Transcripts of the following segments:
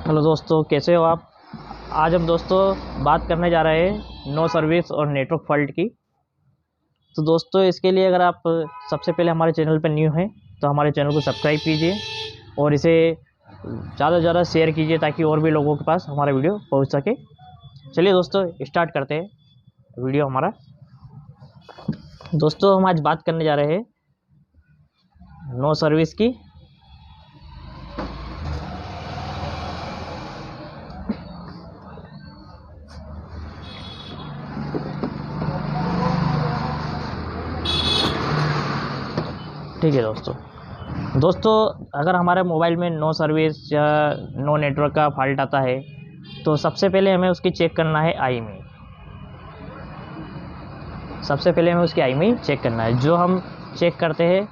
Hello दोस्तों, कैसे हो आप। आज हम दोस्तों बात करने जा रहे हैं नो सर्विस और नेटवर्क फॉल्ट की। तो दोस्तों इसके लिए अगर आप सबसे पहले हमारे चैनल पर न्यू हैं तो हमारे चैनल को सब्सक्राइब कीजिए और इसे ज़्यादा से ज़्यादा शेयर कीजिए ताकि और भी लोगों के पास हमारा वीडियो पहुंच सके। चलिए दोस्तों स्टार्ट करते हैं वीडियो हमारा। दोस्तों हम आज बात करने जा रहे हैं नो सर्विस की। ठीक है दोस्तों अगर हमारे मोबाइल में नो सर्विस या नो नेटवर्क का फॉल्ट आता है तो सबसे पहले हमें उसकी चेक करना है IMEI। सबसे पहले हमें उसकी IMEI चेक करना है। जो हम चेक करते हैं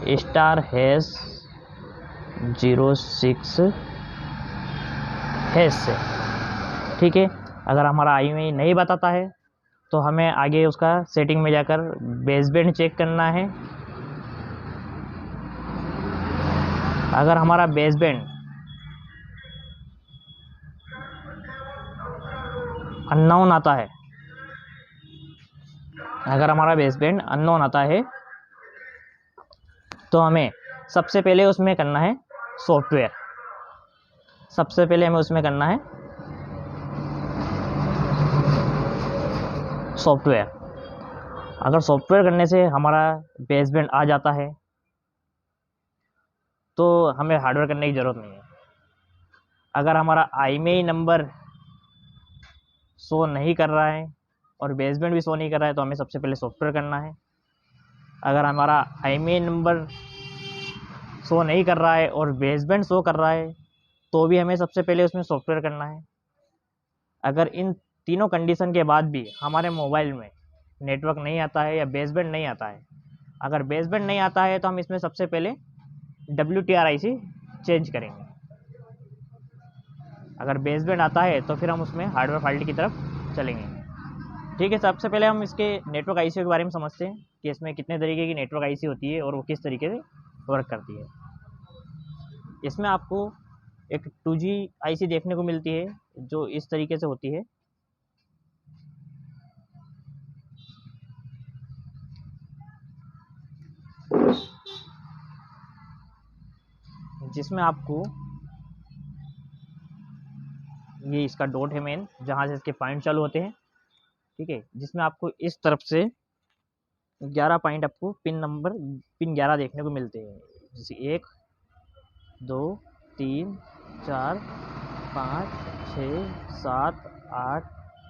*#06# से। ठीक है, अगर हमारा IMEI नहीं बताता है तो हमें आगे उसका सेटिंग में जाकर बेसबैंड चेक करना है। अगर हमारा बेसबैंड अननोन आता है, तो हमें सबसे पहले उसमें करना है सॉफ्टवेयर। अगर सॉफ्टवेयर करने से हमारा बेसबैंड आ जाता है तो हमें हार्डवेयर करने की ज़रूरत नहीं है। अगर हमारा IMEI नंबर शो नहीं कर रहा है और बेसबैंड भी शो नहीं कर रहा है तो हमें सबसे पहले सॉफ्टवेयर करना है। अगर हमारा IMEI नंबर शो नहीं कर रहा है और बेसबैंड शो कर रहा है तो भी हमें सबसे पहले उसमें सॉफ्टवेयर करना है। अगर इन तीनों कंडीशन के बाद भी हमारे मोबाइल में नेटवर्क नहीं आता है या बेसबैंड नहीं आता है, अगर बेसबैंड नहीं आता है तो हम इसमें सबसे पहले WTRIC चेंज करेंगे। अगर बेसबैंड आता है तो फिर हम उसमें हार्डवेयर फॉल्ट की तरफ चलेंगे। ठीक है, सबसे पहले हम इसके नेटवर्क IC के बारे में समझते हैं कि इसमें कितने तरीके की नेटवर्क IC होती है और वो किस तरीके से वर्क करती है। इसमें आपको एक 2G IC देखने को मिलती है जो इस तरीके से होती है। जिसमें आपको ये इसका डॉट है मेन, जहाँ से इसके पॉइंट चालू होते हैं। ठीक है, जिसमें आपको इस तरफ से 11 पॉइंट आपको पिन 11 देखने को मिलते हैं। जैसे 1 2 3 4 5 6 7 8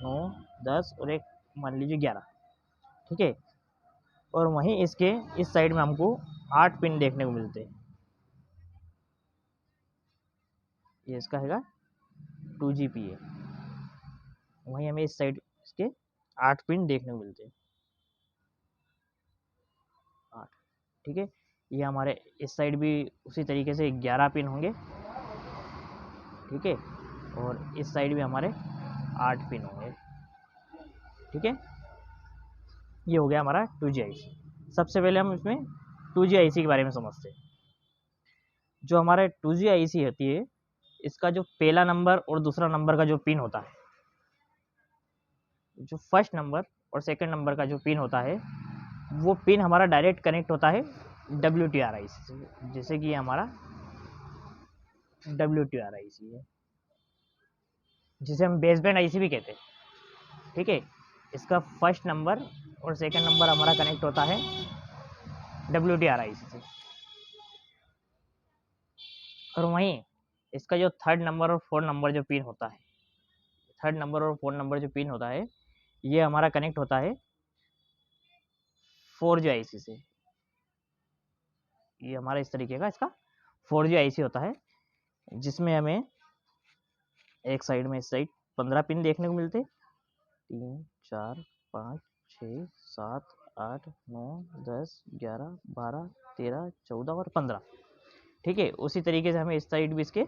9 10 और एक मान लीजिए 11। ठीक है, और वहीं इसके इस साइड में हमको 8 पिन देखने को मिलते हैं। ये इसका हैगा 2GP है, वहीं हमें इस साइड इसके 8 पिन देखने को मिलते हैं। 8। ठीक है, ये हमारे इस साइड भी उसी तरीके से 11 पिन होंगे। ठीक है, और इस साइड भी हमारे 8 पिन होंगे। ठीक है, ये हो गया हमारा 2G IC। सबसे पहले हम इसमें 2G IC के बारे में समझते हैं। जो हमारे 2G IC होती है, इसका जो पहला नंबर और दूसरा नंबर का जो पिन होता है, जो फर्स्ट नंबर और सेकंड नंबर का जो पिन होता है, वो पिन हमारा डायरेक्ट कनेक्ट होता है WTRIC से। जैसे कि हमारा WTRIC है, जिसे हम बेसबैंड IC भी कहते हैं। ठीक है, इसका फर्स्ट नंबर और सेकंड नंबर हमारा कनेक्ट होता है WTRIC से। और वहीं इसका जो थर्ड नंबर और फोर्थ नंबर जो पिन होता है, ये हमारा कनेक्ट होता है 4G IC से। ये हमारा इस तरीके का इसका 4G IC होता है, जिसमें हमें एक साइड में इस साइड 15 पिन देखने को मिलते, 3 4 5 6 7 8 9 10 11 12 13 14 और 15। ठीक है, उसी तरीके से हमें इस साइड भी इसके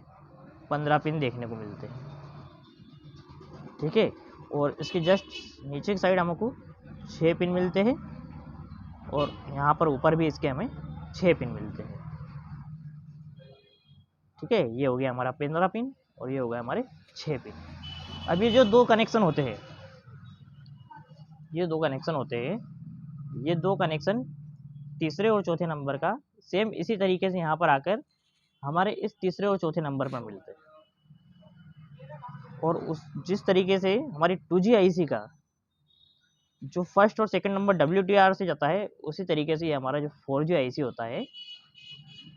15 पिन देखने को मिलते हैं। ठीक है, और इसके जस्ट नीचे की साइड हमको 6 पिन मिलते हैं और यहाँ पर ऊपर भी इसके हमें 6 पिन मिलते हैं। ठीक है, ये हो गया हमारा 15 पिन और ये हो गया हमारे 6 पिन। अब ये जो दो कनेक्शन होते हैं, ये दो कनेक्शन होते हैं, ये दो कनेक्शन तीसरे और चौथे नंबर का सेम इसी तरीके से यहाँ पर आकर हमारे इस तीसरे और चौथे नंबर पर मिलते हैं। और उस जिस तरीके से हमारी 2G IC का जो फर्स्ट और सेकंड नंबर WTR से जाता है, उसी तरीके से ये हमारा जो 4G IC होता है,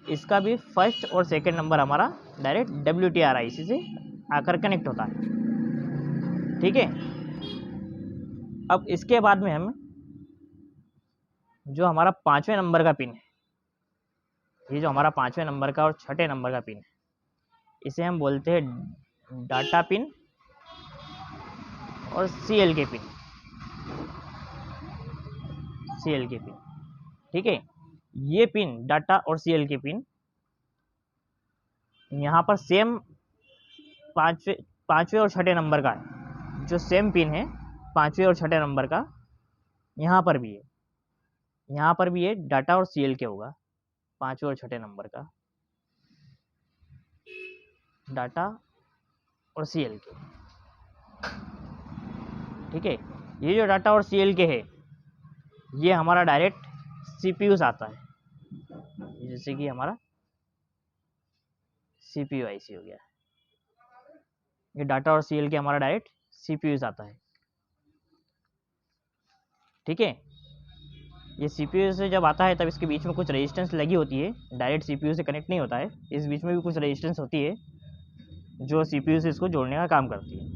इसका भी फर्स्ट और सेकंड नंबर हमारा डायरेक्ट WTR IC से आकर कनेक्ट होता है। ठीक है, अब इसके बाद में हम जो हमारा 5वें नंबर का पिन है, ये जो हमारा 5वें नंबर का और 6ठे नंबर का पिन है, इसे हम बोलते हैं डाटा पिन और CLK पिन, CLK पिन। ठीक है, ये पिन डाटा और CLK पिन यहाँ पर सेम पाँचवें और 6ठे नंबर का है, जो सेम पिन है 5वें और 6ठे नंबर का, यहाँ पर भी है, यहाँ पर भी ये डाटा और CLK होगा। 5वें और 6ठे नंबर का डाटा और CLK। ठीक है, ये जो डाटा और CLK है, ये हमारा डायरेक्ट CPU से आता है, जैसे कि हमारा CPU IC हो गया। ये डाटा और CLK हमारा डायरेक्ट CPU से आता है। ठीक है, ये CPU से जब आता है तब इसके बीच में कुछ रेजिस्टेंस लगी होती है, डायरेक्ट CPU से कनेक्ट नहीं होता है, इस बीच में भी कुछ रेजिस्टेंस होती है जो CPU से इसको जोड़ने का काम करती है।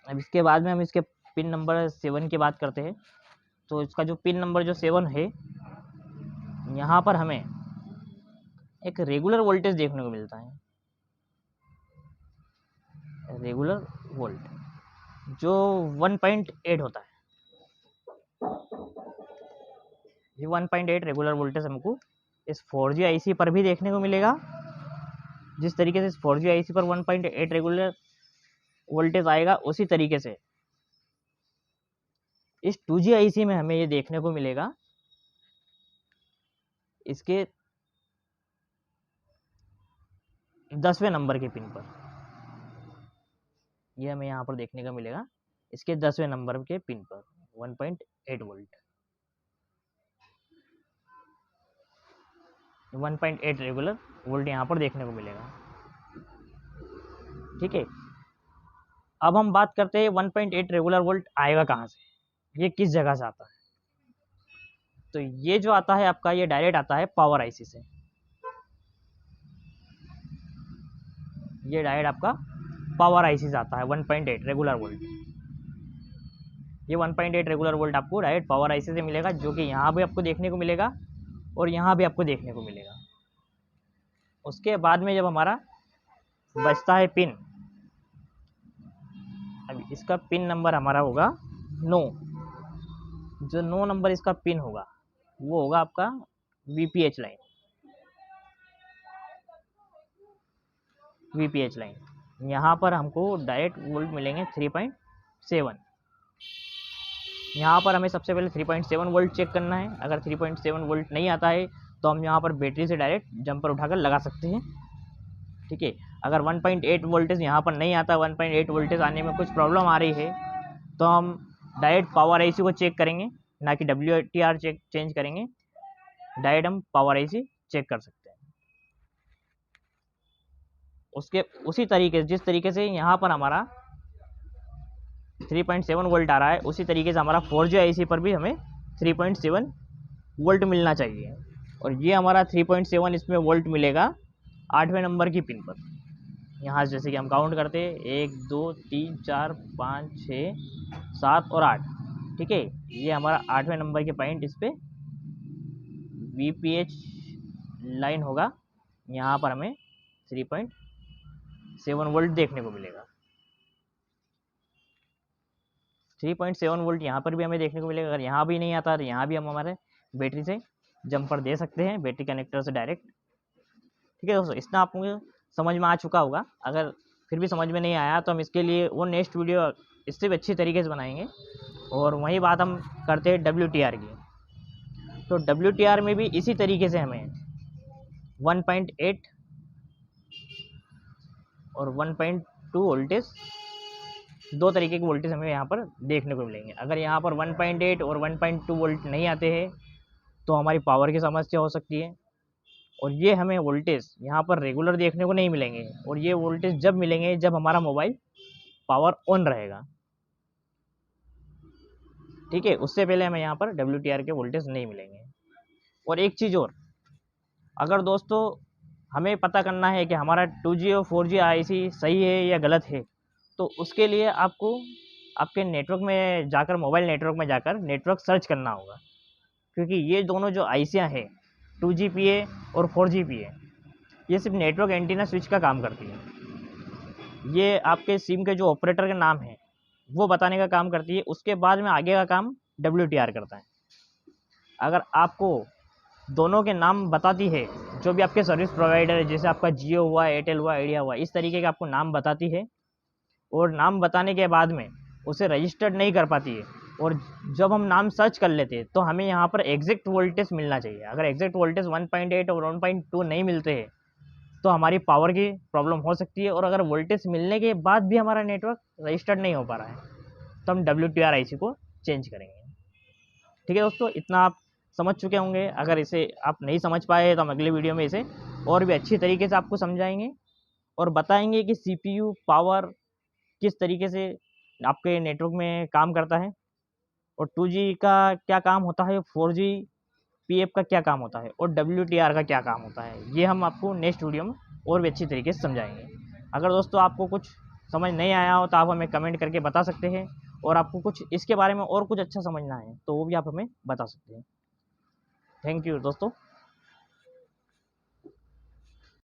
अब इसके बाद में हम इसके पिन नंबर 7 की बात करते हैं। तो इसका जो पिन नंबर जो 7 है, यहाँ पर हमें एक रेगुलर वोल्टेज देखने को मिलता है, रेगुलर वोल्ट जो 1.8 होता है। ये 1.8 रेगुलर वोल्टेज हमको इस 4G IC पर भी देखने को मिलेगा। जिस तरीके से इस 4G IC पर 1.8 रेगुलर वोल्टेज आएगा, उसी तरीके से इस 2G IC में हमें ये देखने को मिलेगा इसके 10वें नंबर के पिन पर। ये हमें यहाँ पर देखने को मिलेगा इसके 10वें नंबर के पिन पर 1.8 वोल्ट, 1.8 रेगुलर वोल्ट यहाँ पर देखने को मिलेगा। ठीक है, अब हम बात करते हैं 1.8 रेगुलर वोल्ट आएगा कहाँ से, ये किस जगह से आता है। तो ये जो आता है आपका, ये डायरेक्ट आता है पावर IC से। ये डायरेक्ट आपका पावर IC से आता है 1.8 रेगुलर वोल्ट। ये 1.8 रेगुलर वोल्ट आपको डायरेक्ट पावर IC से मिलेगा, जो कि यहाँ भी आपको देखने को मिलेगा और यहाँ भी आपको देखने को मिलेगा। उसके बाद में जब हमारा बचता है पिन, अब इसका पिन नंबर हमारा होगा 9। जो 9 नंबर इसका पिन होगा वो होगा आपका VPH लाइन, VPH लाइन। यहाँ पर हमको डायरेक्ट वोल्ट मिलेंगे 3.7। यहाँ पर हमें सबसे पहले 3.7 वोल्ट चेक करना है। अगर 3.7 वोल्ट नहीं आता है तो हम यहाँ पर बैटरी से डायरेक्ट जंपर उठाकर लगा सकते हैं। ठीक है, अगर 1.8 वोल्टेज यहाँ पर नहीं आता, 1.8 वोल्टेज आने में कुछ प्रॉब्लम आ रही है, तो हम डायरेक्ट पावर IC को चेक करेंगे, ना कि WTR चेंज करेंगे, डायरेक्ट हम पावर IC चेक कर सकते हैं। उसके उसी तरीके से, जिस तरीके से यहाँ पर हमारा 3.7 वोल्ट आ रहा है, उसी तरीके से हमारा 4G IC पर भी हमें 3.7 वोल्ट मिलना चाहिए। और ये हमारा 3.7 इसमें वोल्ट मिलेगा 8वें नंबर की पिन पर। यहाँ जैसे कि हम काउंट करते हैं 1 2 3 4 5 6 7 और 8। ठीक है, ये हमारा 8वें नंबर के पॉइंट, इस पर VPH लाइन होगा। यहाँ पर हमें 3.7 वोल्ट देखने को मिलेगा। 3.7 वोल्ट यहाँ पर भी हमें देखने को मिलेगा। अगर यहाँ भी नहीं आता तो यहाँ भी हम हमारे बैटरी से जंपर दे सकते हैं, बैटरी कनेक्टर से डायरेक्ट। ठीक है दोस्तों, इतना आपको समझ में आ चुका होगा। अगर फिर भी समझ में नहीं आया तो हम इसके लिए वो नेक्स्ट वीडियो इससे भी अच्छी तरीके से बनाएंगे। और वही बात हम करते हैं WTR की। तो WTR में भी इसी तरीके से हमें 1.8 और 1.2 वोल्टेज, दो तरीके के वोल्टेज हमें यहाँ पर देखने को मिलेंगे। अगर यहाँ पर 1.8 और 1.2 वोल्ट नहीं आते हैं तो हमारी पावर की समस्या हो सकती है। और ये हमें वोल्टेज यहाँ पर रेगुलर देखने को नहीं मिलेंगे, और ये वोल्टेज जब मिलेंगे जब हमारा मोबाइल पावर ऑन रहेगा। ठीक है, उससे पहले हमें यहाँ पर WTR के वोल्टेज नहीं मिलेंगे। और एक चीज़ और, अगर दोस्तों हमें पता करना है कि हमारा 2G और 4G IC सही है या गलत है, तो उसके लिए आपको आपके नेटवर्क में जाकर, मोबाइल नेटवर्क में जाकर नेटवर्क सर्च करना होगा। क्योंकि ये दोनों जो ICयाँ हैं 2GPA और 4GPA, ये सिर्फ नेटवर्क एंटीना स्विच का काम करती है। ये आपके सिम के जो ऑपरेटर के नाम है वो बताने का काम करती है। उसके बाद में आगे का काम WTR करता है। अगर आपको दोनों के नाम बताती है, जो भी आपके सर्विस प्रोवाइडर है, जैसे आपका जियो हुआ, एयरटेल हुआ, आइडिया हुआ, इस तरीके के आपको नाम बताती है, और नाम बताने के बाद में उसे रजिस्टर्ड नहीं कर पाती है, और जब हम नाम सर्च कर लेते हैं तो हमें यहाँ पर एग्जैक्ट वोल्टेज मिलना चाहिए। अगर एग्जैक्ट वोल्टेज 1.8 और 1.2 नहीं मिलते हैं तो हमारी पावर की प्रॉब्लम हो सकती है। और अगर वोल्टेज मिलने के बाद भी हमारा नेटवर्क रजिस्टर्ड नहीं हो पा रहा है तो हम WTR IC को चेंज करेंगे। ठीक है दोस्तों, इतना आप समझ चुके होंगे। अगर इसे आप नहीं समझ पाए तो हम अगले वीडियो में इसे और भी अच्छी तरीके से आपको समझाएंगे और बताएंगे कि CPU पावर किस तरीके से आपके नेटवर्क में काम करता है, और 2G का क्या काम होता है, 4GPF का क्या काम होता है, और WTR का क्या काम होता है। ये हम आपको नेक्स्ट वीडियो में और भी अच्छी तरीके से समझाएंगे। अगर दोस्तों आपको कुछ समझ नहीं आया हो तो आप हमें कमेंट करके बता सकते हैं, और आपको कुछ इसके बारे में और कुछ अच्छा समझना है तो वो भी आप हमें बता सकते हैं। थैंक यू दोस्तों।